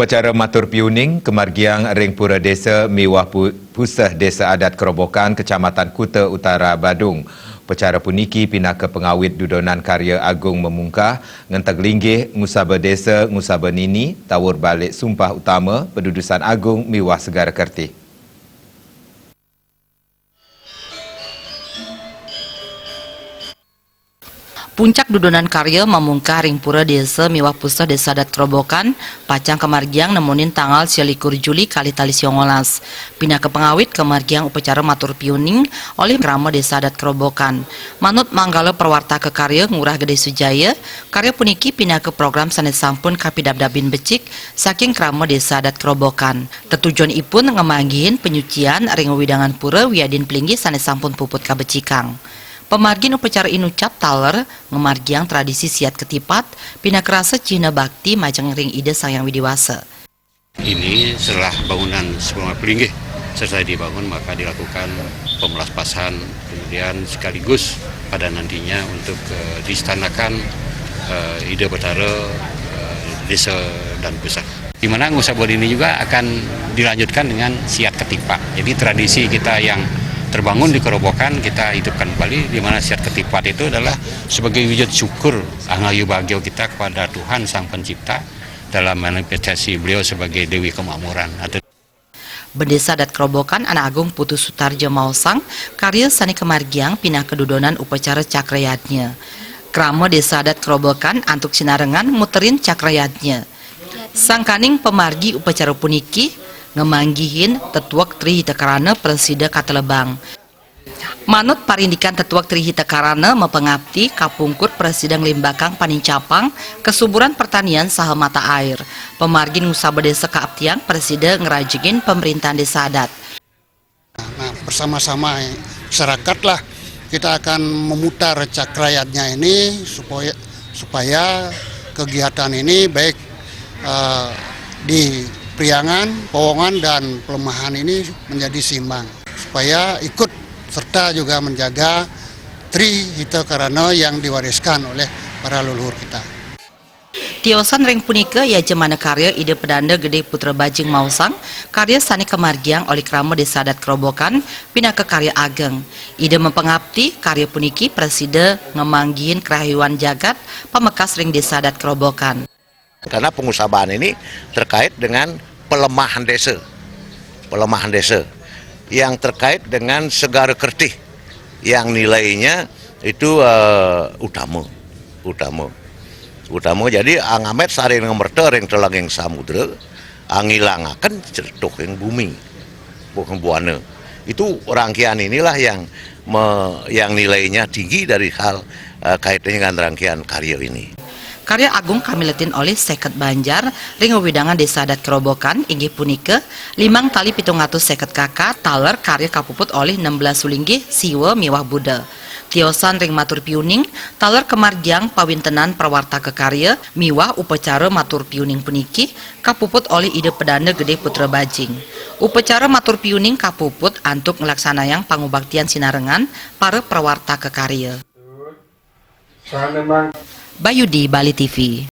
Upacara matur piuning kemargiang ring pura desa miwah pusah desa adat Kerobokan Kecamatan Kuta Utara Badung. Upacara puniki pinaka pengawit dudonan karya agung memungkah ngentag linggih ngusaba desa ngusaba nini tawur balik sumpah utama pendudusan agung miwah Segara Kerti. Puncak dudonan karya memungkah ring pura desa miwah pusah desa adat Kerobokan pacang kemargiang nemunin tanggal 21 Juli kali tali 19. Pindah ke pengawit kemargiang upacara matur piuning oleh Krama desa adat Kerobokan. Manut manggala perwarta ke karya ngurah Gede Sujaya, karya puniki pindah ke program sanes sampun kapidabdabin becik saking Krama desa adat Kerobokan. Tetujuan ipun ngemanggihin penyucian ring widangan pura wiadin pelinggi sanes sampun puput kabecikang. Pemargin upacara inucap taler ngemargiang tradisi siat ketipat pina kerasa Cina bakti majang ring ide sang yang widiwasa. Ini setelah bangunan sebelum pelinggih selesai dibangun maka dilakukan pemelaspasan kemudian sekaligus pada nantinya untuk diistanakan ide betara desa dan pusat. Di mana ngusabon ini juga akan dilanjutkan dengan siat ketipat. Jadi tradisi kita yang terbangun di Kerobokan kita hidupkan kembali, di mana siat ketipat itu adalah sebagai wujud syukur angayu bagio kita kepada Tuhan Sang Pencipta dalam manifestasi beliau sebagai Dewi Kemakmuran. Bendesa adat Kerobokan Anak Agung Putu Sutarjo Mausang karya sani kemargiang pinah kedudonan upacara cakrayatnya. Krama desa adat Kerobokan antuk sinarengan muterin cakrayatnya. Sangkaning pemargi upacara puniki ngemanggihin tetuak Tri Hitakarana Presida Katelebang. Manut parindikan tetuak Tri Hitakarana mepengabdi kapungkur Presida Limbakang Panincapang kesuburan pertanian saha mata air. Pemargin ngusaba desa kaabtiang Presida ngerajengin pemerintahan desa adat. Nah, bersama-sama masyarakat lah kita akan memutar cakrayatnya ini supaya kegiatan ini baik di Priangan, Powongan, dan Pelemahan ini menjadi seimbang supaya ikut serta juga menjaga Tri Hitakarana yang diwariskan oleh para leluhur kita. Tiosan ring punika ya jemana karya ide pedanda Gede Putra Bajing Mausang karya sani kemargiang oleh Krama desa adat Kerobokan pindah ke karya ageng. Ide mempengabdi karya puniki Presida ngemanggihin kerahyuan jagat pamekas ring desa adat Kerobokan. Karena pengusahaan ini terkait dengan pelemahan desa yang terkait dengan Segara Kerti yang nilainya itu utama. Jadi angamet sari ngemerta ring telanging samudra angilangaken certuk yang bumi bukan buana. Itu rangkaian inilah yang nilainya tinggi dari hal kaitannya dengan rangkaian karya ini. Karya agung kamiletin oleh seket Banjar ring widangan desa adat Kerobokan inggih punika 5 tali 750 kakak taler karya kapuput oleh 16 sulinggih siwa miwah Buddha. Tiosan ring matur piuning taler kemargiang pawintenan perwarta kekarya miwah upacara matur piuning puniki kapuput oleh ide pedanda Gede Putra Bajing. Upacara matur piuning kapuput antuk ngelaksanayang pangubaktian sinarengan para perwarta kekarya. Bayudi Bali TV.